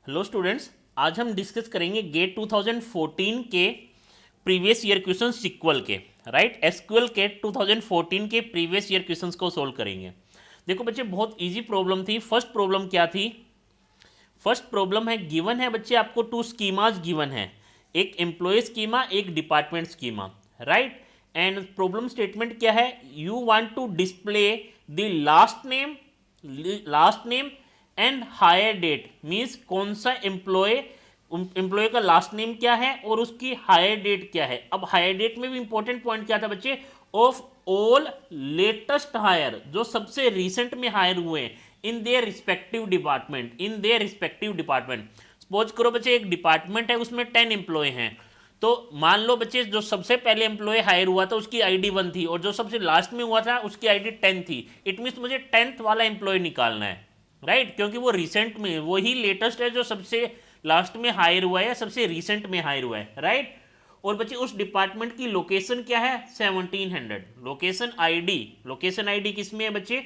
Hello students, आज हम discuss करेंगे गेट 2014 के प्रीवियस ईयर क्वेश्चन सिक्वल के राइट एसक्यूएल के 2014 के प्रीवियस ईयर क्वेश्चंस को सोल्व करेंगे। देखो बच्चे, बहुत इजी प्रॉब्लम थी। फर्स्ट प्रॉब्लम क्या थी? फर्स्ट प्रॉब्लम है, गिवन है बच्चे आपको टू स्कीमाज गिवन है, एक एम्प्लॉय स्कीमा एक department schema, right. And problem statement क्या है? You want to display the last name and hire date, means कौन सा एम्प्लॉय का लास्ट नेम क्या है और उसकी हायर डेट क्या है। अब हायर डेट में भी इंपॉर्टेंट पॉइंट क्या था बच्चे? ऑफ ऑल लेटेस्ट हायर, जो सबसे रिसेंट में हायर हुए हैं in their respective department. Suppose करो बच्चे, एक डिपार्टमेंट है, उसमें 10 एम्प्लॉय हैं। तो मान लो बच्चे, जो सबसे पहले एम्प्लॉय हायर हुआ था उसकी आईडी 1 थी और जो सबसे लास्ट में हुआ था उसकी आईडी 10 थी। इट मीन्स मुझे 10th वाला एम्प्लॉय निकालना है, राइट, क्योंकि वो रिसेंट में, वो ही लेटेस्ट है जो सबसे लास्ट में हायर हुआ है, सबसे रिसेंट में हायर हुआ है, राइट। और बच्चे उस डिपार्टमेंट की लोकेशन क्या है? 1700। लोकेशन आईडी किस में है बच्चे?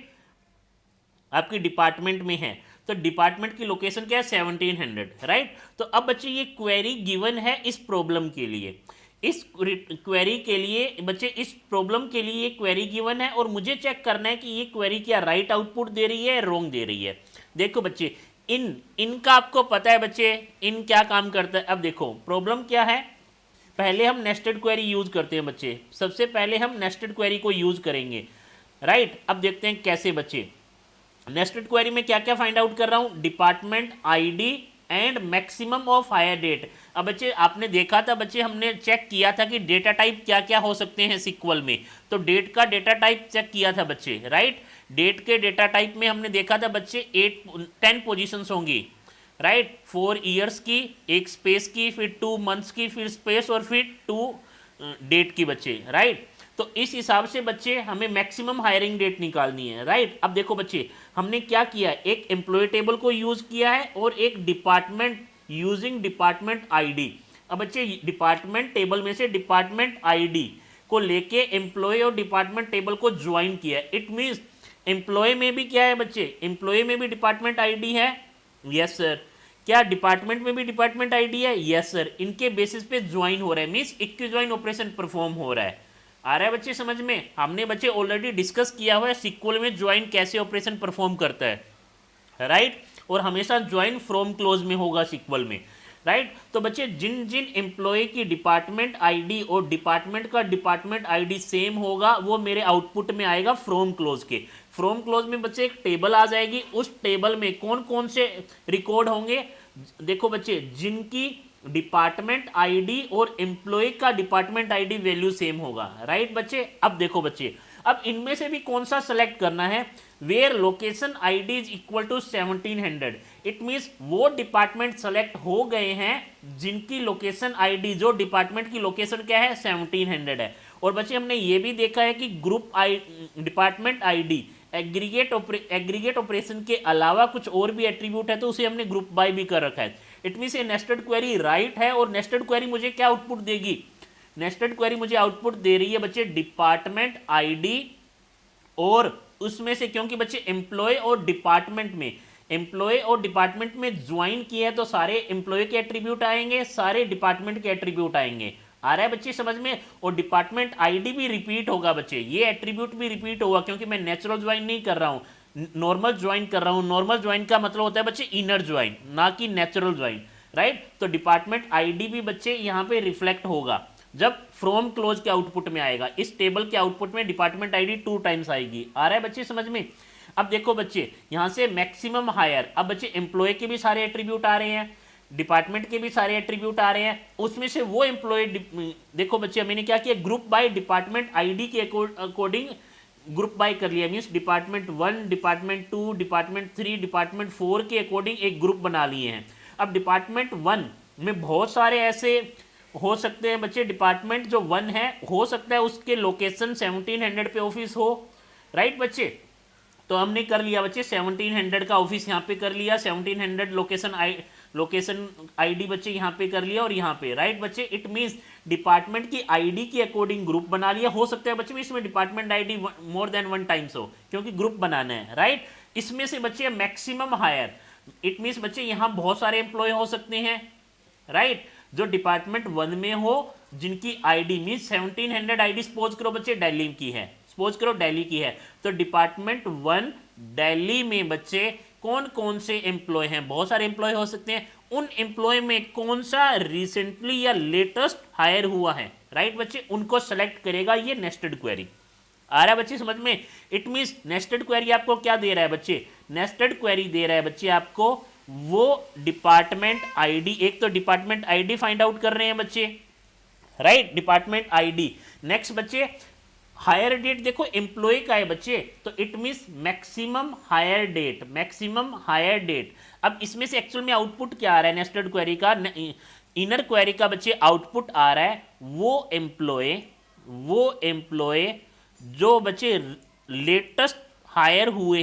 आपकी डिपार्टमेंट में है, तो डिपार्टमेंट की लोकेशन क्या है? 1700, राइट। तो अब बच्चे ये क्वेरी गिवन है इस प्रॉब्लम के लिए, इस क्वेरी के लिए बच्चे, इस प्रॉब्लम के लिए ये क्वेरी गिवन है और मुझे चेक करना है कि ये क्वेरी क्या राइट आउटपुट दे रही है, रॉन्ग दे रही है। देखो बच्चे, इनका आपको पता है बच्चे, इन क्या काम करता है। अब देखो प्रॉब्लम क्या है, पहले हम नेस्टेड क्वेरी यूज करते हैं बच्चे। सबसे पहले हम नेस्टेड क्वेरी को यूज करेंगे, राइट। अब देखते हैं कैसे बच्चे। नेस्टेड क्वेरी में क्या क्या फाइंड आउट कर रहा हूं? Department ID and maximum of hire date. अब बच्चे आपने देखा था बच्चे, हमने चेक किया था कि डेटा टाइप क्या क्या हो सकते हैं सिक्वल में। तो डेट का डेटा टाइप चेक किया था बच्चे, राइट। डेट के डेटा टाइप में हमने देखा था बच्चे 10 पोजीशंस होंगी, राइट। 4 ईयर्स की, एक स्पेस की, फिर 2 मंथ्स की, फिर स्पेस और फिर 2 डेट की बच्चे, राइट। तो इस हिसाब से बच्चे हमें मैक्सिमम हायरिंग डेट निकालनी है, राइट। अब देखो बच्चे, हमने क्या किया, एक एम्प्लॉय टेबल को यूज किया है और एक डिपार्टमेंट यूजिंग डिपार्टमेंट आईडी। अब बच्चे डिपार्टमेंट टेबल में से डिपार्टमेंट आईडी को लेके एम्प्लॉय और डिपार्टमेंट टेबल को ज्वाइन किया। इट मीन्स एम्प्लॉय में भी क्या है बच्चे? एम्प्लॉय में भी डिपार्टमेंट आईडी है, यस सर। क्या डिपार्टमेंट में भी डिपार्टमेंट आईडी है? Yes sir. इनके बेसिस पे ज्वाइन हो रहा है, means equi join operation perform हो रहा है। आ रहा है बच्चे समझ में? हमने बच्चे ऑलरेडी डिस्कस किया हुआ है सिक्वल में ज्वाइन कैसे ऑपरेशन परफॉर्म करता है, राइट। और हमेशा ज्वाइन फ्रॉम क्लोज में होगा सिक्वल में, राइट। तो बच्चे जिन जिन एम्प्लॉय की डिपार्टमेंट आईडी और डिपार्टमेंट का डिपार्टमेंट आईडी सेम होगा, वो मेरे आउटपुट में आएगा फ्रॉम क्लोज के। फ्रॉम क्लोज में बच्चे एक टेबल आ जाएगी, उस टेबल में कौन कौन से रिकॉर्ड होंगे? देखो बच्चे, जिनकी डिपार्टमेंट आईडी और एम्प्लॉय का डिपार्टमेंट आईडी वैल्यू सेम होगा, राइट बच्चे। अब देखो बच्चे, अब इनमें से भी कौन सा सेलेक्ट करना है? Where location ID is equal to 1700। It means वो डिपार्टमेंट सेलेक्ट हो गए हैं जिनकी लोकेशन आईडी, जो डिपार्टमेंट की लोकेशन क्या है? 1700 है। और बच्चे हमने ये भी देखा है कि group department ID aggregate operation के अलावा कुछ और भी एट्रीब्यूट है, तो उसे हमने ग्रुप बाय भी कर रखा है। इट मीन्स ये नेस्टेड क्वेरी राइट है। और नेस्टेड क्वेरी मुझे क्या आउटपुट देगी? नेस्टेड क्वेरी मुझे आउटपुट दे रही है बच्चे डिपार्टमेंट आईडी, और उसमें से क्योंकि बच्चे एम्प्लॉय और डिपार्टमेंट में ज्वाइन किया है, तो सारे एम्प्लॉय के एट्रीब्यूट आएंगे, सारे डिपार्टमेंट के एट्रीब्यूट आएंगे। आ रहा है बच्चे समझ में? और डिपार्टमेंट आईडी भी रिपीट होगा बच्चे, ये एट्रीब्यूट भी रिपीट होगा, क्योंकि मैं नेचुरल ज्वाइन नहीं कर रहा हूं, नॉर्मल ज्वाइन कर रहा हूं। नॉर्मल ज्वाइन का मतलब होता है बच्चे इनर ज्वाइन, ना कि नेचुरल ज्वाइन, राइट। तो डिपार्टमेंट आईडी भी बच्चे यहां पे रिफ्लेक्ट होगा जब फ्रॉम क्लोज के आउटपुट में आएगा। इस टेबल के आउटपुट में डिपार्टमेंट आईडी 2 टाइम्स आएगी। आ रहा है बच्चे समझ में? अब देखो बच्चे, यहां से मैक्सिमम हायर, अब बच्चे एम्प्लॉय के भी सारे एट्रीब्यूट आ रहे हैं, डिपार्टमेंट के भी सारे एट्रीब्यूट आ रहे हैं, उसमें से वो एम्प्लॉय, देखो बच्चे मैंने क्या किया, ग्रुप बाय डिपार्टमेंट आईडी के अकॉर्डिंग ग्रुप बाय कर लिया। Means department 1, department 2, department 3, department 4 के अकॉर्डिंग एक ग्रुप बना लिए हैं। अब डिपार्टमेंट 1 में बहुत सारे ऐसे हो सकते हैं बच्चे, डिपार्टमेंट जो 1 है हो सकता है उसके लोकेशन 1700 पे ऑफिस हो, राइट बच्चे। तो हमने कर लिया बच्चे 1700 का ऑफिस यहाँ पे कर लिया, 1700 लोकेशन आईडी बच्चे यहाँ पे कर लिया और यहाँ पे, राइट बच्चे। इट मींस डिपार्टमेंट की आईडी के अकॉर्डिंग ग्रुप बना लिया। हो सकता है बच्चे इसमें department ID more than 1 times हो, क्योंकि ग्रुप बनाना है, राइट। इसमें से बच्चे मैक्सिमम हायर, इट मीन्स बच्चे यहाँ बहुत सारे एम्प्लॉय हो सकते हैं, राइट, जो डिपार्टमेंट 1 में हो, जिनकी आईडी मीन्स 1700 आईडी सपोज करो बच्चे दिल्ली की है, सपोज करो दिल्ली की है, तो डिपार्टमेंट 1 दिल्ली में बच्चे कौन कौन से एम्प्लॉय हैं, बहुत सारे एम्प्लॉय हो सकते हैं, उन एम्प्लॉय में कौन सा रिसेंटली या लेटेस्ट हायर हुआ है, राइट बच्चे, उनको सेलेक्ट करेगा ये नेस्टेड क्वेरी। आ रहा है बच्चे समझ में? इट मीन्स नेस्टेड क्वेरी आपको क्या दे रहा है बच्चे, नेस्टेड क्वेरी दे रहा है बच्चे आपको वो डिपार्टमेंट आईडी, एक तो डिपार्टमेंट आईडी फाइंड आउट कर रहे हैं बच्चे, राइट, डिपार्टमेंट आईडी। नेक्स्ट बच्चे हायर डेट, देखो एम्प्लॉय का है बच्चे, तो it means maximum hire date, maximum hire date. अब इसमें से एक्चुअल में आउटपुट क्या आ रहा है नेस्टेड क्वेरी का, इनर क्वेरी का बच्चे आउटपुट आ रहा है वो एम्प्लॉय जो बच्चे लेटेस्ट हायर हुए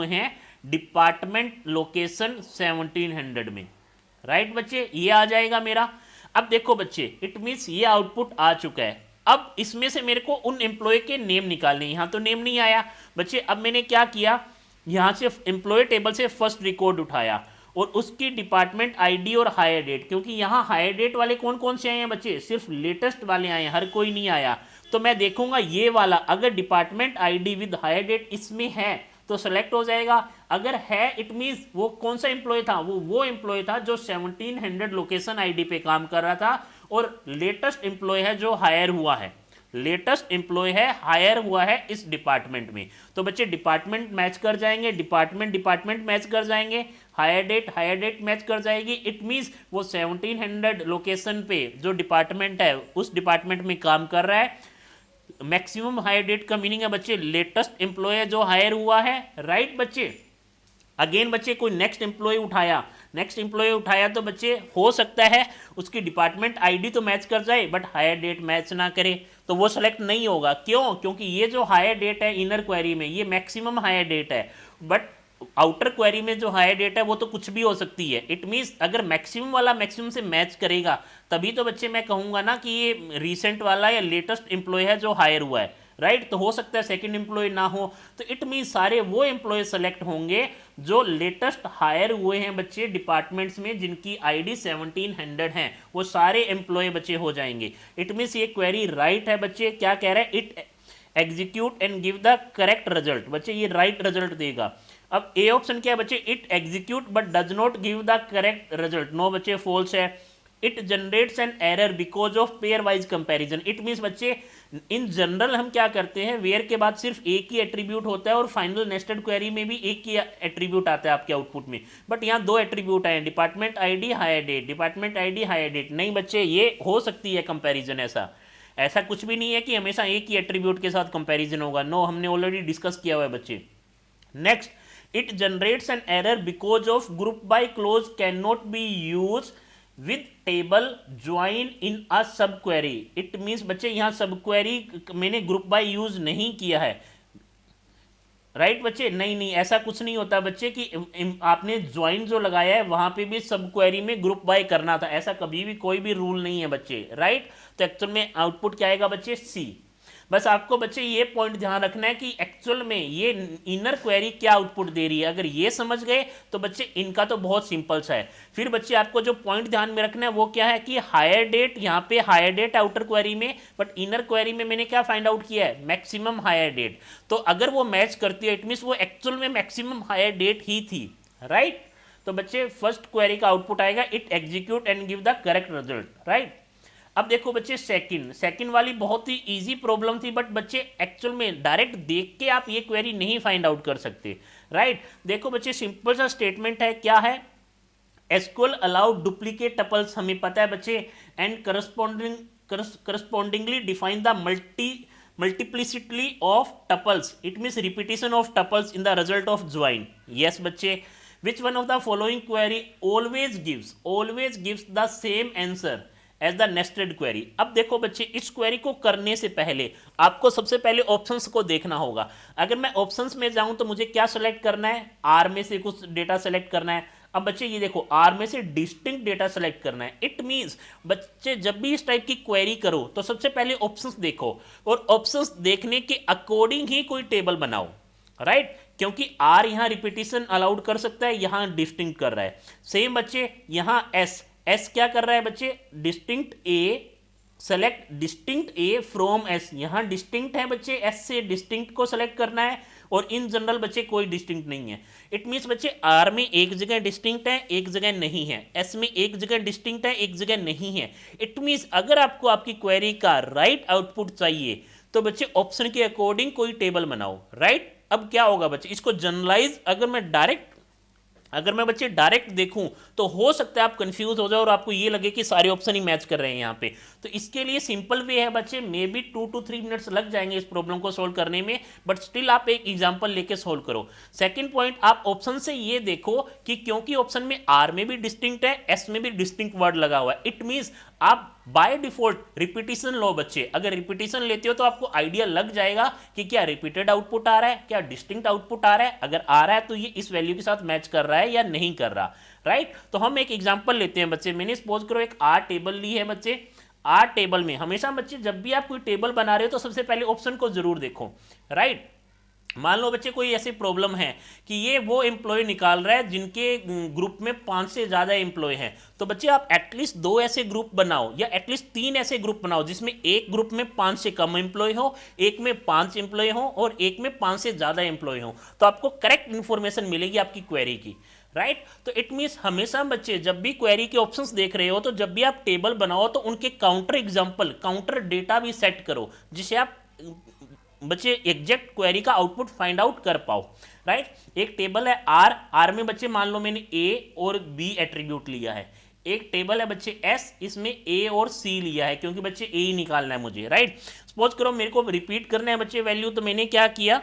हैं डिपार्टमेंट लोकेशन 1700 में, राइट बच्चे, ये आ जाएगा मेरा। अब देखो बच्चे इट मीन्स ये आउटपुट आ चुका है, अब इसमें से मेरे को उन एम्प्लॉय के नेम निकालने, यहाँ तो नेम नहीं आया बच्चे। अब मैंने क्या किया, यहाँ से एम्प्लॉय टेबल से फर्स्ट रिकॉर्ड उठाया और उसकी डिपार्टमेंट आईडी और हायर डेट, क्योंकि यहाँ हायर डेट वाले कौन कौन से आए हैं बच्चे, सिर्फ लेटेस्ट वाले आए हैं, हर कोई नहीं आया। तो मैं देखूंगा ये वाला, अगर department ID with hire date इसमें है तो सेलेक्ट हो जाएगा, अगर है इट मीन्स वो कौन सा एम्प्लॉय था, वो एम्प्लॉय था जो 1700 लोकेशन आईडी पे काम कर रहा था और लेटेस्ट एम्प्लॉय है जो हायर हुआ है, लेटेस्ट एम्प्लॉय है हायर हुआ है इस डिपार्टमेंट में। तो बच्चे डिपार्टमेंट मैच कर जाएंगे, डिपार्टमेंट मैच कर जाएंगे, हायर डेट मैच कर जाएगी। इट मीन्स वो 1700 लोकेशन पे जो डिपार्टमेंट है उस डिपार्टमेंट में काम कर रहा है। मैक्सिमम हायर डेट का मीनिंग है बच्चे लेटेस्ट एम्प्लॉय जो हायर हुआ है, राइट बच्चे। अगेन बच्चे कोई नेक्स्ट एम्प्लॉय उठाया तो बच्चे हो सकता है उसकी डिपार्टमेंट आईडी तो मैच कर जाए बट हायर डेट मैच ना करे, तो वो सेलेक्ट नहीं होगा। क्यों? क्योंकि ये जो हायर डेट है इनर क्वेरी में ये मैक्सिमम हायर डेट है, बट आउटर क्वेरी में जो हायर डेट है वो तो कुछ भी हो सकती है। इट मीन्स अगर मैक्सिमम वाला मैक्सिमम से मैच करेगा तभी तो बच्चे मैं कहूँगा ना कि ये रिसेंट वाला या लेटेस्ट एम्प्लॉय है जो हायर हुआ है, राइट। तो हो सकता है सेकंड एम्प्लॉय ना हो, तो इट मीन्स सारे वो एम्प्लॉय सेलेक्ट होंगे जो लेटेस्ट हायर हुए हैं बच्चे डिपार्टमेंट्स में जिनकी आईडी 1700 है, वो सारे एम्प्लॉय बच्चे हो जाएंगे। इट मीन्स ये क्वेरी राइट है बच्चे। क्या कह रहा है, it execute and give the correct result, बच्चे ये राइट रिजल्ट देगा। अब ए ऑप्शन क्या है बच्चे, it execute but does not give the correct result, no बच्चे फॉल्स है। It generates an error because of pairwise comparison, it means बच्चे इन जनरल हम क्या करते हैं, वेयर के बाद सिर्फ एक ही एट्रीब्यूट होता है और फाइनल नेस्टेड क्वेरी में भी एक ही एट्रीब्यूट आता है आपके आउटपुट में, बट यहाँ दो एट्रीब्यूट आए, department ID hire date, department ID hire date. नहीं बच्चे ये हो सकती है कंपैरिजन, ऐसा कुछ भी नहीं है कि हमेशा एक ही एट्रीब्यूट के साथ कंपैरिजन होगा, नो, हमने ऑलरेडी डिस्कस किया हुआ है बच्चे। Next, it generates an error because of group by clause can not be use with table join in a sub query. It means बच्चे यहाँ सब क्वेरी मैंने ग्रुप बाय यूज नहीं किया है, राइट बच्चे। नहीं, ऐसा कुछ नहीं होता बच्चे कि आपने ज्वाइन जो लगाया है वहां पे भी सब क्वेरी में ग्रुप बाय करना था, ऐसा कभी भी कोई भी रूल नहीं है बच्चे, राइट। तो एक्चुअल में आउटपुट क्या आएगा बच्चे, सी। बस आपको बच्चे ये पॉइंट ध्यान रखना है कि एक्चुअल में ये इनर क्वेरी क्या आउटपुट दे रही है, अगर ये समझ गए तो बच्चे इनका तो बहुत सिंपल सा है। फिर बच्चे आपको जो पॉइंट ध्यान में रखना है वो क्या है कि हायर डेट, यहाँ पे हायर डेट आउटर क्वेरी में, बट इनर क्वेरी में मैंने क्या फाइंड आउट किया है, मैक्सिमम हायर डेट। तो अगर वो मैच करती है इट मीन्स वो एक्चुअल में मैक्सिमम हायर डेट ही थी, राइट। तो बच्चे फर्स्ट क्वेरी का आउटपुट आएगा it execute and give the correct result, right. अब देखो बच्चे सेकंड वाली बहुत ही इजी प्रॉब्लम थी, बट बच्चे एक्चुअल में डायरेक्ट देख के आप ये क्वेरी नहीं फाइंड आउट कर सकते, राइट। देखो बच्चे सिंपल सा स्टेटमेंट है, क्या है, एसक्यूएल अलाउ डुप्लीकेट टपल्स, हमें पता है बच्चे, and correspondingly define the multiplicity of tuples, it means repetition of tuples in the result of join. Yes बच्चे, which one of the following query always gives the same answer as the nested query। अब देखो बच्चे इस query को करने से पहले आपको सबसे पहले ऑप्शंस को देखना होगा। अगर मैं ऑप्शंस में जाऊं तो मुझे क्या सेलेक्ट करना है, आर में से कुछ डेटा सेलेक्ट करना है। अब बच्चे ये देखो आर में से डिस्टिंक्ट डेटा सेलेक्ट करना है। इट मींस बच्चे जब भी इस टाइप की क्वेरी करो तो सबसे पहले ऑप्शंस देखो और ऑप्शंस देखने के अकॉर्डिंग ही कोई टेबल बनाओ, राइट, क्योंकि आर यहाँ रिपीटिशन अलाउड कर सकता है, यहाँ डिस्टिंक्ट कर रहा है। सेम बच्चे यहाँ एस, एस क्या कर रहा है बच्चे, distinct A, select distinct A from S, यहाँ डिस्टिंक्ट है बच्चे, एस से डिस्टिंक्ट को सेलेक्ट करना है, और इन जनरल बच्चे कोई डिस्टिंक्ट नहीं है। इट मीन्स बच्चे आर में एक जगह डिस्टिंक्ट है, एक जगह नहीं है, एस में एक जगह डिस्टिंक्ट है, एक जगह नहीं है। इट मीन्स अगर आपको आपकी क्वेरी का राइट आउटपुट चाहिए तो बच्चे ऑप्शन के अकॉर्डिंग कोई टेबल बनाओ, राइट। अब क्या होगा बच्चे, इसको जनरलाइज अगर मैं बच्चे डायरेक्ट देखूं तो हो सकता है आप कंफ्यूज हो जाओ और आपको ये लगे कि सारे ऑप्शन ही मैच कर रहे हैं यहाँ पे। तो इसके लिए सिंपल वे है बच्चे, मे बी 2 to 3 मिनट्स लग जाएंगे इस प्रॉब्लम को सोल्व करने में, बट स्टिल आप एक एग्जांपल लेके सोल्व करो। सेकंड पॉइंट, आप ऑप्शन से ये देखो कि क्योंकि ऑप्शन में आर में भी डिस्टिंक्ट है, एस में भी डिस्टिंक्ट वर्ड लगा हुआ है, इट मीन्स आप बाय डिफॉल्ट रिपीटिशन लो बच्चे। अगर रिपीटिशन लेते हो तो आपको आइडिया लग जाएगा कि क्या रिपीटेड आउटपुट आ रहा है, क्या डिस्टिंक्ट आउटपुट आ रहा है। अगर आ रहा है तो ये इस वैल्यू के साथ मैच कर रहा है या नहीं कर रहा, राइट। तो हम एक एग्जांपल लेते हैं बच्चे। मैंने सपोज करो एक आर टेबल ली है बच्चे। आर टेबल में हमेशा बच्चे जब भी आप कोई टेबल बना रहे हो तो सबसे पहले ऑप्शन को जरूर देखो, राइट। मान लो बच्चे कोई ऐसी प्रॉब्लम है कि ये वो एम्प्लॉय निकाल रहा है जिनके ग्रुप में 5 से ज़्यादा एम्प्लॉय हैं, तो बच्चे आप एटलीस्ट 2 ऐसे ग्रुप बनाओ या एटलीस्ट 3 ऐसे ग्रुप बनाओ जिसमें एक ग्रुप में 5 से कम एम्प्लॉय हो, एक में 5 एम्प्लॉय हो और एक में 5 से ज़्यादा एम्प्लॉय हो। तो आपको करेक्ट इन्फॉर्मेशन मिलेगी आपकी क्वेरी की, राइट। तो इट मीन्स हमेशा बच्चे जब भी क्वेरी के ऑप्शंस देख रहे हो तो जब भी आप टेबल बनाओ तो उनके काउंटर एग्जाम्पल, काउंटर डेटा भी सेट करो जिसे आप बच्चे एग्जैक्ट क्वेरी का आउटपुट फाइंड आउट कर पाओ, राइट। एक टेबल है आर, आर में बच्चे मान लो मैंने ए और बी एट्रीब्यूट लिया है। एक टेबल है बच्चे एस, इसमें ए और सी लिया है क्योंकि बच्चे ए ही निकालना है मुझे, राइट। सपोज करो मेरे को रिपीट करना है बच्चे वैल्यू, तो मैंने क्या किया,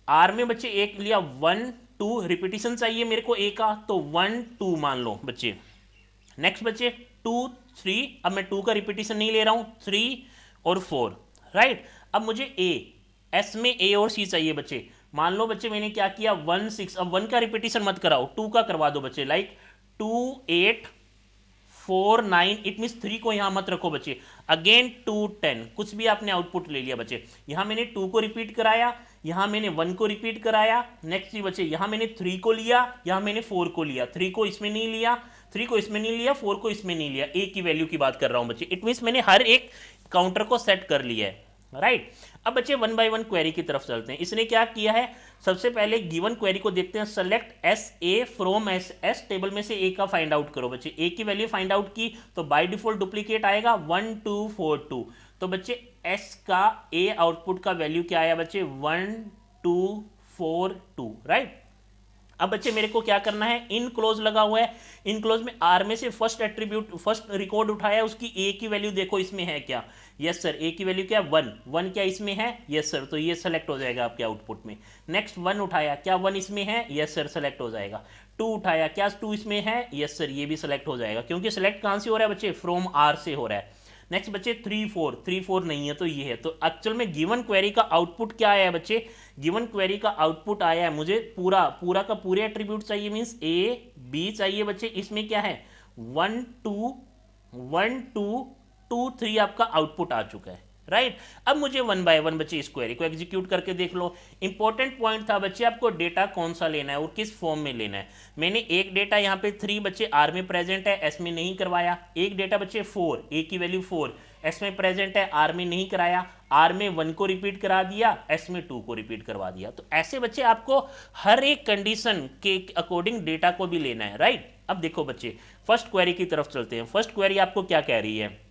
आर में बच्चे एक लिया 1 2, रिपीटिशन चाहिए मेरे को ए का, तो 1 2 मान लो बच्चे। नेक्स्ट बच्चे 2 3, अब मैं 2 का रिपीटिशन नहीं ले रहा हूं, 3 और 4, राइट। अब मुझे ए, एस में ए और सी चाहिए बच्चे। मान लो बच्चे मैंने क्या किया 1 6, अब 1 का रिपीटिशन मत कराओ, 2 का करवा दो बच्चे, लाइक 2 8 4 9, इट मीन्स 3 को यहां मत रखो बच्चे। अगेन 2 10, कुछ भी आपने आउटपुट ले लिया बच्चे। यहां मैंने 2 को रिपीट कराया, यहां मैंने 1 को रिपीट कराया। नेक्स्ट बच्चे यहां मैंने 3 को लिया, यहां मैंने 4 को लिया, 3 को इसमें नहीं लिया, 3 को इसमें नहीं लिया, 4 को इसमें नहीं लिया। ए की वैल्यू की बात कर रहा हूं बच्चे। इट मीन्स मैंने हर एक काउंटर को सेट कर लिया है, राइट। अब बच्चे 1 बाय 1 क्वेरी की तरफ चलते हैं। इसने क्या किया है, सबसे पहले गिवन क्वेरी को देखते हैं। Select S A from S, S table में से ए का फाइंड आउट करो बच्चे। ए की वैल्यू फाइंड आउट की तो बाय डिफॉल्ट डुप्लीकेट आएगा 1 2 4 2। तो बच्चे एस का ए आउटपुट का वैल्यू क्या आया बच्चे, 1 2 4 2, राइट। अब बच्चे मेरे को क्या करना है, इन क्लोज लगा हुआ है, इन क्लोज में आर में से फर्स्ट एट्रीब्यूट, फर्स्ट रिकॉर्ड उठाया, उसकी ए की वैल्यू देखो इसमें है क्या, यस सर। ए की वैल्यू क्या, 1 1 क्या इसमें है, यस सर, तो ये सेलेक्ट हो जाएगा आपके आउटपुट में। नेक्स्ट 1 उठाया, क्या 1 इसमें है, यस सर, सेलेक्ट हो जाएगा। 2 उठाया, क्या 2 इसमें है, यस सर, ये भी सेलेक्ट हो जाएगा क्योंकि सेलेक्ट कहां से हो रहा है बच्चे, फ्रॉम आर से हो रहा है। नेक्स्ट बच्चे 3 4 नहीं है तो ये है। तो एक्चुअल में गिवन क्वेरी का आउटपुट क्या आया है बच्चे, गिवन क्वेरी का आउटपुट आया है मुझे पूरा का पूरे एट्रीब्यूट चाहिए, मींस ए बी चाहिए बच्चे। इसमें क्या है 1 2 1 2 2 3 आपका आउटपुट आ चुका है, राइट। अब मुझे 1 बाय 1 बच्चे इस क्वेरी को एग्जीक्यूट करके देख लो। इंपॉर्टेंट पॉइंट था बच्चे, आपको डेटा कौन सा लेना है और किस फॉर्म में लेना है। मैंने एक डेटा यहाँ पे 3 बच्चे आर में प्रेजेंट है, एस में नहीं करवाया। एक डेटा बच्चे 4, ए की वैल्यू 4 एस में प्रेजेंट है, आर में नहीं कराया। आर में 1 को रिपीट करा दिया, एस में 2 को रिपीट करवा दिया। तो ऐसे बच्चे आपको हर एक कंडीशन के अकॉर्डिंग डेटा को भी लेना है, राइट। अब देखो बच्चे फर्स्ट क्वेरी की तरफ चलते हैं। फर्स्ट क्वेरी आपको क्या कह रही है,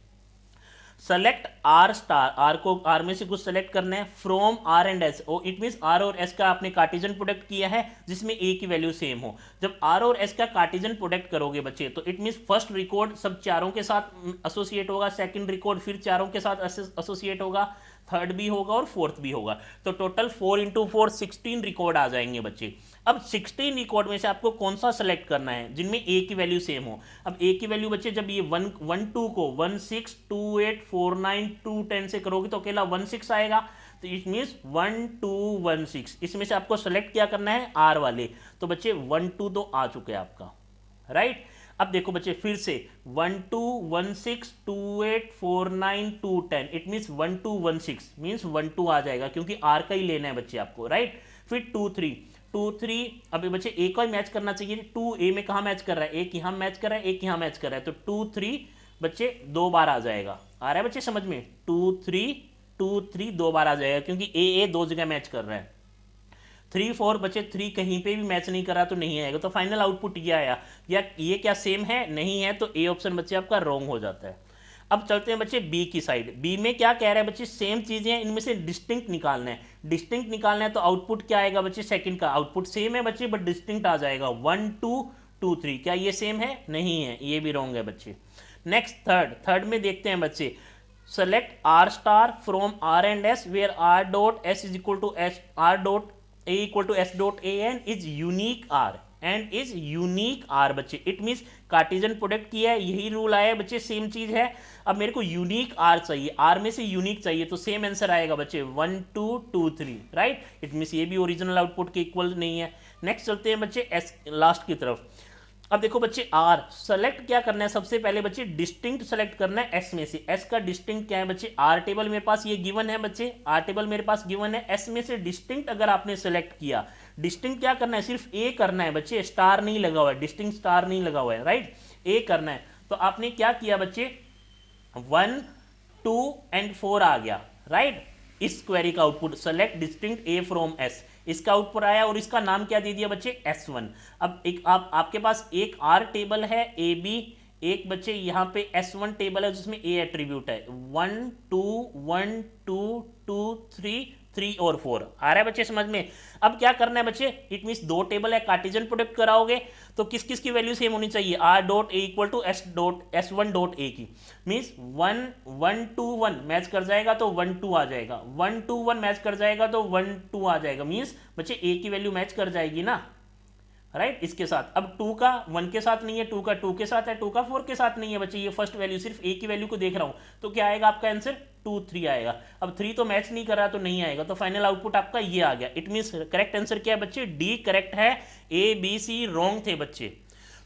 सेलेक्ट आर स्टार, आर को आर में से कुछ सेलेक्ट करना है, from R and S. Oh it means R और एस का आपने कार्टेशियन प्रोडक्ट किया है जिसमें ए की वैल्यू सेम हो। जब आर और एस का कार्टेशियन प्रोडक्ट करोगे बच्चे तो इट मीन्स फर्स्ट रिकॉर्ड सब चारों के साथ एसोसिएट होगा, सेकंड रिकॉर्ड फिर चारों के साथ एसोसिएट होगा, थर्ड भी होगा और फोर्थ भी होगा। तो टोटल 4 × 4 16 रिकॉर्ड आ जाएंगे बच्चे। अब 16 रिकॉर्ड में से आपको कौन सा सेलेक्ट करना है जिनमें ए की वैल्यू सेम हो। अब ए की वैल्यू बच्चे जब ये 1 1 2 को 1 6 2 8 4 9 2 10 से करोगे तो अकेला 1 6 आएगा। तो इट मीन्स 1 2 1 6, इसमें से आपको सेलेक्ट क्या करना है, आर वाले। तो बच्चे 1 2 तो आ चुके हैं आपका, राइट। अब देखो बच्चे फिर से 1 2 1 6 2 8 4 9 2 10, इट मीन्स 1 2 1 6 मीन्स 1 2 आ जाएगा क्योंकि आर का ही लेना है बच्चे आपको, राइट। फिर 2 3 अभी बच्चे ए का ही मैच करना चाहिए, 2 ए में कहाँ मैच कर रहा है, एक यहाँ मैच कर रहा है, एक यहाँ मैच कर रहा है, तो 2 3 बच्चे 2 बार आ जाएगा। आ रहा है बच्चे समझ में, 2 3 2 बार आ जाएगा, क्योंकि ए दो जगह मैच कर रहा है। 3 4 बच्चे 3 कहीं पे भी मैच नहीं कर रहा तो नहीं आएगा, तो फाइनल आउटपुट ये आया। या ये क्या सेम है, नहीं है, तो ए ऑप्शन बच्चे आपका रॉन्ग हो जाता है। अब चलते हैं बच्चे बी की साइड। बी में क्या कह रहा है बच्चे, सेम चीजें हैं, इनमें से डिस्टिंक्ट निकालना है। डिस्टिंक्ट निकालना है तो आउटपुट क्या आएगा बच्चे, सेकंड का आउटपुट सेम है बच्चे बट डिस्टिंक्ट आ जाएगा, 1 2 2 3। क्या ये सेम है, नहीं है, ये भी रॉन्ग है बच्चे। नेक्स्ट थर्ड में देखते हैं बच्चे, select R star from R and S where R dot S is equal to S R dot A equal to S dot A and is unique R and is unique R बच्चे। It means Cartesian product किया है, यही rule आया है बच्चे, same चीज है। अब मेरे को यूनिक आर चाहिए, आर में से यूनिक चाहिए, तो सेम आंसर आएगा बच्चे 1 2 2 3, राइट। इट मीन्स ये भी ओरिजिनल आउटपुट के इक्वल नहीं है। नेक्स्ट चलते हैं बच्चे एस लास्ट की तरफ। अब देखो बच्चे आर सेलेक्ट क्या करना है, सबसे पहले बच्चे डिस्टिंक्ट सेलेक्ट करना है एस में से। एस का डिस्टिंक्ट क्या है बच्चे, आर टेबल मेरे पास ये गिवन है बच्चे, आर टेबल मेरे पास गिवन है। एस में से डिस्टिंक्ट अगर आपने सेलेक्ट किया, डिस्टिंक्ट क्या करना है, सिर्फ ए करना है बच्चे, स्टार नहीं लगा हुआ है, डिस्टिंक्ट स्टार नहीं लगा हुआ है, राइट, ए करना है। तो आपने क्या किया बच्चे, 1 2 एंड 4 आ गया, राइट। इस क्वेरी का output select distinct A from S, इसका आउटपुट आया और इसका नाम क्या दे दिया बच्चे, S1। अब एक आपके पास एक आर टेबल है ए बी, एक बच्चे यहाँ पे S1 टेबल है जिसमें ए एट्रीब्यूट है, 1 2 1 2 2 3 3 और 4। आ रहा है बच्चे समझ में। अब क्या करना है बच्चे, इट मीन्स दो टेबल है, कार्टेशियन प्रोडक्ट कराओगे तो किस किस की वैल्यू सेम होनी चाहिए, R dot A equal to S one dot A की। मीन्स 1 1 2 1 मैच कर जाएगा तो 1 2 आ जाएगा, 1 2 1 मैच कर जाएगा तो 1 2 आ जाएगा। मीन्स बच्चे ए की वैल्यू मैच कर जाएगी ना, राइट, इसके साथ। अब 2 का 1 के साथ नहीं है, 2 का 2 के साथ है, 2 का 4 के साथ नहीं है बच्चे, ये फर्स्ट वैल्यू सिर्फ ए की वैल्यू को देख रहा हूं, तो क्या आएगा आपका आंसर 2 3 आएगा। अब 3 तो मैच नहीं कर रहा तो नहीं आएगा, तो फाइनल आउटपुट आपका ये आ गया। इट मीन्स करेक्ट आंसर क्या है बच्चे, डी करेक्ट है, ए बी सी रॉन्ग थे बच्चे।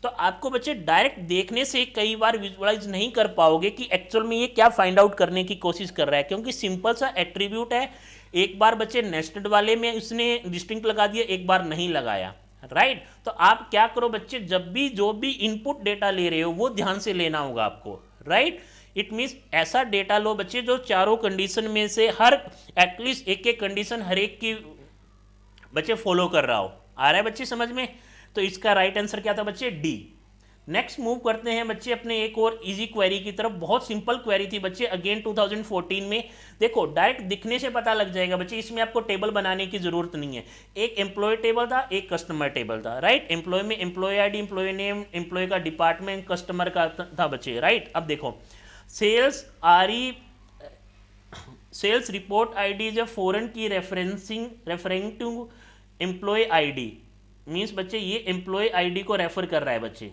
तो आपको बच्चे डायरेक्ट देखने से कई बार विजुअलाइज नहीं कर पाओगे कि एक्चुअल में ये क्या फाइंड आउट करने की कोशिश कर रहा है, क्योंकि सिंपल सा एट्रीब्यूट है। एक बार बच्चे नेस्टेड वाले में उसने डिस्टिंक्ट लगा दिया, एक बार नहीं लगाया, राइट। तो आप क्या करो बच्चे, जब भी जो भी इनपुट डेटा ले रहे हो वो ध्यान से लेना होगा आपको, राइट। इट मीन्स ऐसा डेटा लो बच्चे जो चारों कंडीशन में से हर एटलीस्ट एक एक कंडीशन हर एक की बच्चे फॉलो कर रहा हो। आ रहा है बच्चे समझ में। तो इसका राइट आंसर क्या था बच्चे, डी। नेक्स्ट मूव करते हैं बच्चे अपने एक और इजी क्वेरी की तरफ। बहुत सिंपल क्वेरी थी बच्चे, अगेन 2014 में। देखो डायरेक्ट दिखने से पता लग जाएगा बच्चे, इसमें आपको टेबल बनाने की जरूरत नहीं है। एक एम्प्लॉय टेबल था, एक कस्टमर टेबल था, राइट। एम्प्लॉय में employee ID, employee name, employee का डिपार्टमेंट, कस्टमर का था बच्चे, राइट। अब देखो sales sales report ID is a foreign key referring to employee ID. Means बच्चे ये एम्प्लॉय आईडी को रेफर कर रहा है बच्चे।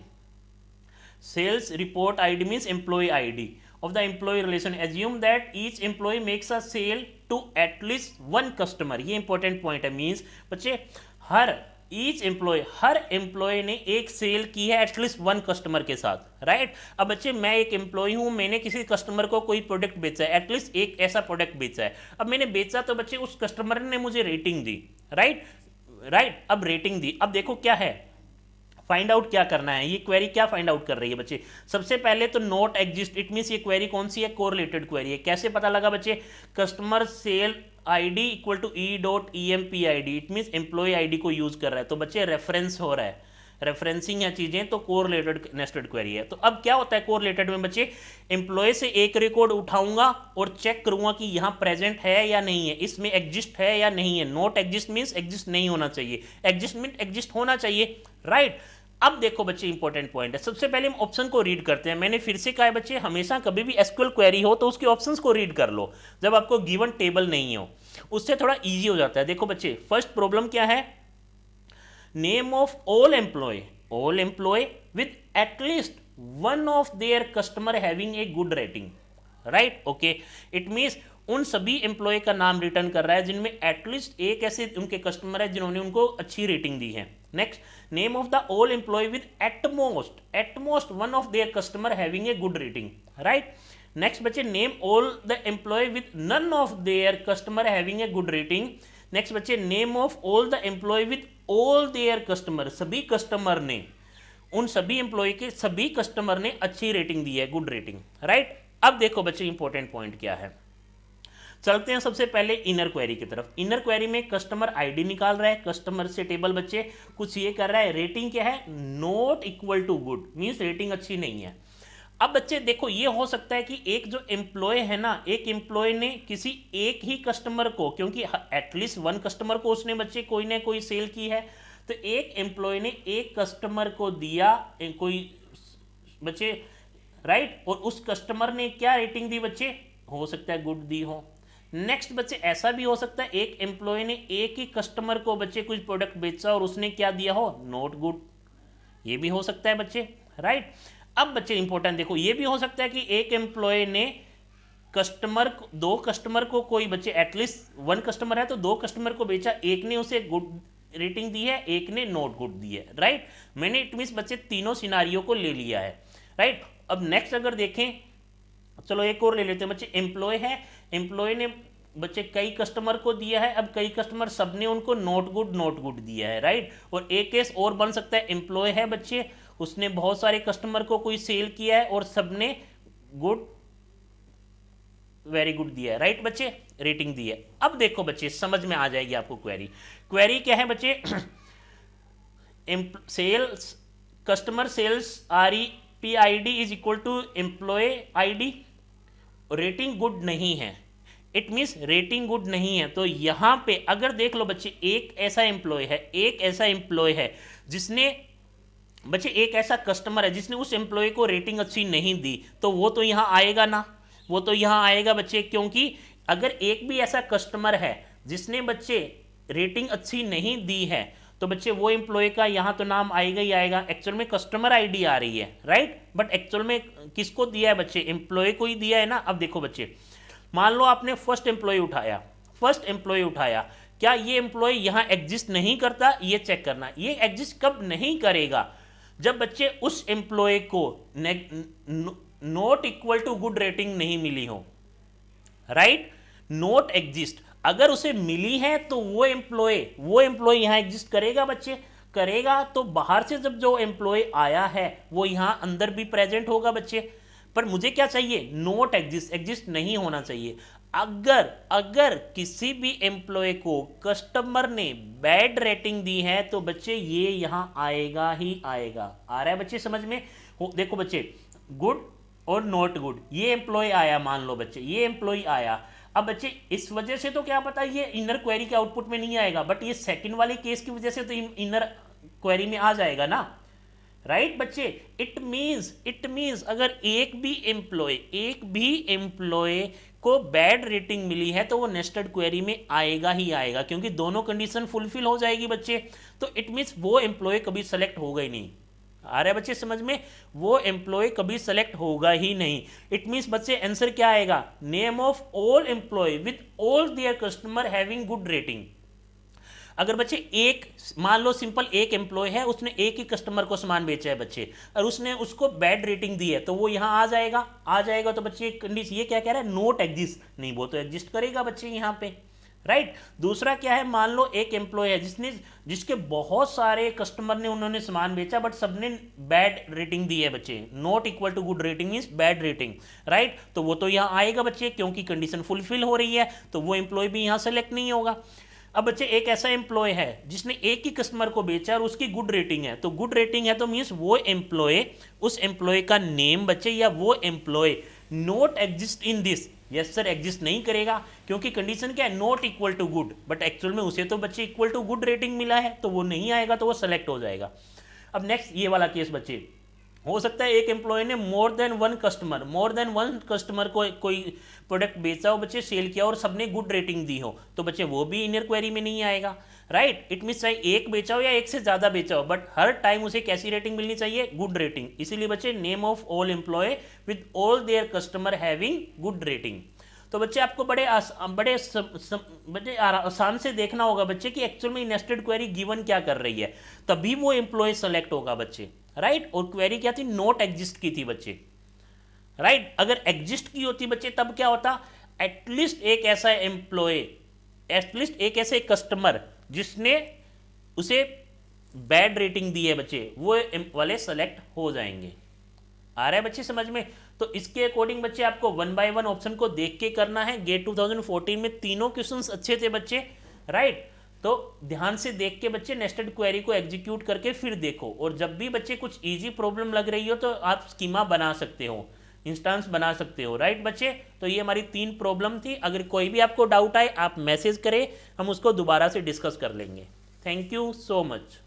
Sales report ID means employ ID of the employee relation. Assume that each employee makes a sale to at least one customer. ये important point है। Means बच्चे हर एम्प्लॉय ने एक सेल की है एटलीस्ट वन कस्टमर के साथ, राइट। अब बच्चे मैं एक एम्प्लॉय हूं, मैंने किसी कस्टमर को कोई प्रोडक्ट बेचा है, एटलीस्ट एक ऐसा प्रोडक्ट बेचा है। अब मैंने बेचा तो बच्चे उस कस्टमर ने मुझे रेटिंग दी, राइट। अब रेटिंग दी, अब देखो क्या है, फाइंड आउट क्या करना है। ये क्वेरी क्या फाइंड आउट कर रही है बच्चे, सबसे पहले तो नॉट एग्जिस्ट। इट मीन्स ये क्वेरी कौन सी है, कोरिलेटेड क्वेरी है। कैसे पता लगा बच्चे, customer sale ID equal to E dot E M P I D. It means employ ID को यूज कर रहा है, तो बच्चे रेफरेंस हो रहा है, रेफरेंसिंग है चीजें, तो कोरिलेटेड नेस्टेड क्वेरी है। तो अब क्या होता है कोरिलेटेड में बच्चे, एम्प्लॉय से एक रिकॉर्ड उठाऊंगा और चेक करूंगा कि यहाँ प्रेजेंट है या नहीं है, इसमें एग्जिस्ट है या नहीं है। नॉट एग्जिस्ट मीन्स एग्जिस्ट नहीं होना चाहिए, एग्जिस्ट मीन्स एग्जिस्ट होना चाहिए, राइट। अब देखो बच्चे इंपॉर्टेंट पॉइंट है, सबसे पहले हम ऑप्शन को रीड करते हैं। मैंने फिर से कहा है बच्चे, हमेशा कभी भी एसक्यूएल क्वेरी हो तो उसके ऑप्शंस को रीड कर लो जब आपको गिवन टेबल नहीं हो, उससे थोड़ा इजी हो जाता है। देखो बच्चे फर्स्ट प्रॉब्लम क्या है, name of all employee with at least one of their customer having a good rating, right, okay. It means उन सभी एम्प्लॉय का नाम रिटर्न कर रहा है जिनमें एटलीस्ट एक ऐसे उनके कस्टमर है जिन्होंने उनको अच्छी रेटिंग दी है। Next, name of the all employee with at most one of their customer having a good rating, right. Next बच्चे, name all the employee with none of their customer having a good rating. Next बच्चे name of all the employee with all their customer, सभी customer ने, उन सभी employ के सभी customer ने अच्छी रेटिंग दी है, गुड रेटिंग, राइट। अब देखो बच्चे इंपॉर्टेंट पॉइंट क्या है, चलते हैं सबसे पहले इनर क्वेरी की तरफ। इनर क्वेरी में कस्टमर आईडी निकाल रहा है, कस्टमर से टेबल बच्चे कुछ ये कर रहा है, रेटिंग क्या है, not equal to good, means rating अच्छी नहीं है। अब बच्चे देखो ये हो सकता है कि एक जो एम्प्लॉय है ना, एक एम्प्लॉय ने किसी एक ही कस्टमर को, क्योंकि एटलीस्ट वन कस्टमर को उसने बच्चे कोई ना कोई सेल की है, तो एक एम्प्लॉय ने एक कस्टमर को दिया कोई बच्चे, राइट, और उस कस्टमर ने क्या रेटिंग दी बच्चे, हो सकता है गुड दी हो। नेक्स्ट बच्चे ऐसा भी हो सकता है एक एम्प्लॉय ने एक ही कस्टमर को बच्चे कुछ प्रोडक्ट बेचा और उसने क्या दिया हो, नॉट गुड, ये भी हो सकता है बच्चे, राइट। अब बच्चे इंपॉर्टेंट देखो, ये भी हो सकता है कि एक एम्प्लॉय ने कस्टमर, दो कस्टमर को कोई बच्चे, एटलीस्ट वन कस्टमर है तो दो कस्टमर को बेचा, एक ने उसे गुड रेटिंग दी है, एक ने नॉट गुड दी है, राइट। मैंने इट मींस बच्चे तीनों सिनारियो को ले लिया है, राइट। अब नेक्स्ट अगर देखें, चलो एक और ले लेते हैं बच्चे, एम्प्लॉय है, एम्प्लॉय ने बच्चे कई कस्टमर को दिया है, अब कई कस्टमर सबने उनको नॉट गुड दिया है, राइट। और एक केस और बन सकता है, एम्प्लॉय है बच्चे, उसने बहुत सारे कस्टमर को कोई सेल किया है और सबने गुड, वेरी गुड दिया है, राइट बच्चे, रेटिंग दी है। अब देखो बच्चे समझ में आ जाएगी आपको क्वेरी, क्वेरी क्या है बच्चे, sales, customer sales REPID is equal to employ ID, rating good नहीं है, इट मीन्स रेटिंग गुड नहीं है। तो यहां पे अगर देख लो बच्चे, एक ऐसा एम्प्लॉय है, एक ऐसा एम्प्लॉय है जिसने बच्चे, एक ऐसा कस्टमर है जिसने उस एम्प्लॉय को रेटिंग अच्छी नहीं दी, तो वो तो यहां आएगा ना, वो तो यहां आएगा बच्चे, क्योंकि अगर एक भी ऐसा कस्टमर है जिसने बच्चे रेटिंग अच्छी नहीं दी है, तो बच्चे वो एम्प्लॉय का यहां तो नाम आएगा ही आएगा। एक्चुअल में कस्टमर ID आ रही है, राइट, बट एक्चुअल में किसको दिया है बच्चे, एम्प्लॉय को ही दिया है ना। अब देखो बच्चे, मान लो आपने फर्स्ट एम्प्लॉय उठाया, क्या ये एम्प्लॉय यहां एग्जिस्ट नहीं करता, ये चेक करना। ये एग्जिस्ट कब नहीं करेगा, जब बच्चे उस एम्प्लॉय को not equal to good rating नहीं मिली हो, राइट, नॉट एग्जिस्ट। अगर उसे मिली है तो वो एम्प्लॉय यहां एग्जिस्ट करेगा बच्चे, करेगा, तो बाहर से जब जो एम्प्लॉय आया है वो यहां अंदर भी प्रेजेंट होगा बच्चे। पर मुझे क्या चाहिए, नॉट एग्जिस्ट, एग्जिस्ट नहीं होना चाहिए। अगर किसी भी एम्प्लॉय को कस्टमर ने बैड रेटिंग दी है तो बच्चे ये यहां आएगा ही आएगा। आ रहा है बच्चे समझ में, देखो बच्चे, गुड और नॉट गुड, ये एम्प्लॉय आया, मान लो बच्चे ये एम्प्लॉय आया। अब बच्चे इस वजह से तो क्या पता ये इनर क्वेरी के आउटपुट में नहीं आएगा, बट ये सेकंड वाले केस की वजह से तो इनर क्वेरी में आ जाएगा ना, राइट बच्चे। इट मीन्स अगर एक भी एम्प्लॉय को बैड रेटिंग मिली है तो वो नेस्टेड क्वेरी में आएगा ही आएगा, क्योंकि दोनों कंडीशन फुलफिल हो जाएगी बच्चे। तो इट मीन्स वो एम्प्लॉय कभी सेलेक्ट होगा ही नहीं। आ रहा है बच्चे समझ में, वो एम्प्लॉय कभी सेलेक्ट होगा ही नहीं। इट मीन्स बच्चे आंसर क्या आएगा, name of all employee with all their customer having good rating. अगर बच्चे एक, मान लो सिंपल एक एम्प्लॉय है, उसने एक ही कस्टमर को सामान बेचा है बच्चे, और उसने उसको बैड रेटिंग दी है, तो वो यहां आ जाएगा। तो बच्चे कंडीशन ये क्या कह रहा है, नॉट एग्जिस्ट, नहीं वो तो एग्जिस्ट करेगा बच्चे यहां पे, राइट। दूसरा क्या है, मान लो एक एम्प्लॉय है जिसके बहुत सारे कस्टमर ने उन्होंने सामान बेचा, बट सबने बैड रेटिंग दी है बच्चे, not equal to good rating means bad rating, right. तो वो तो यहां आएगा बच्चे, क्योंकि कंडीशन फुलफिल हो रही है, तो वो एम्प्लॉय भी यहां सेलेक्ट नहीं होगा। अब बच्चे एक ऐसा एम्प्लॉय है जिसने एक ही कस्टमर को बेचा और उसकी गुड रेटिंग है, तो गुड रेटिंग है तो मींस वो एम्प्लॉय, उस एम्प्लॉय का नेम बच्चे या वो employ not exist in this, yes sir exist नहीं करेगा, क्योंकि कंडीशन क्या है, not equal to good, but actual में उसे तो बच्चे इक्वल टू गुड रेटिंग मिला है, तो वो नहीं आएगा, तो वो सेलेक्ट हो जाएगा। अब नेक्स्ट ये वाला केस बच्चे, हो सकता है एक एम्प्लॉय ने मोर देन वन कस्टमर को कोई प्रोडक्ट बेचा हो बच्चे, सेल किया और सबने गुड रेटिंग दी हो, तो बच्चे वो भी इनर क्वेरी में नहीं आएगा, राइट। इट मीन्स चाहे एक बेचा हो या एक से ज्यादा बेचा हो, बट हर टाइम उसे कैसी रेटिंग मिलनी चाहिए, गुड रेटिंग। इसीलिए बच्चे name of all employee with all their customer having good rating. तो बच्चे आपको बड़े आसान से देखना होगा बच्चे कि एक्चुअल में नेस्टेड क्वेरी गिवन क्या कर रही है, तभी वो एम्प्लॉय सेलेक्ट होगा बच्चे, राइट। और क्वेरी क्या थी, नॉट एग्जिस्ट की थी बच्चे, राइट। अगर एग्जिस्ट की होती बच्चे तब क्या होता, एटलीस्ट एक ऐसा एम्प्लॉय एटलीस्ट एक ऐसे कस्टमर जिसने उसे बैड रेटिंग दी है बच्चे, वो वाले सेलेक्ट हो जाएंगे। आ रहा है बच्चे समझ में? तो इसके अकॉर्डिंग बच्चे आपको 1 बाय 1 ऑप्शन को देख के करना है। गेट 2014 में तीनों क्वेश्चंस अच्छे थे बच्चे, राइट? तो ध्यान से देख के बच्चे नेस्टेड क्वेरी को एग्जीक्यूट करके फिर देखो, और जब भी बच्चे कुछ इजी प्रॉब्लम लग रही हो तो आप स्कीमा बना सकते हो, इंस्टांस बना सकते हो, राइट बच्चे? तो ये हमारी 3 प्रॉब्लम थी। अगर कोई भी आपको डाउट आए आप मैसेज करें, हम उसको दोबारा से डिस्कस कर लेंगे। Thank you so much.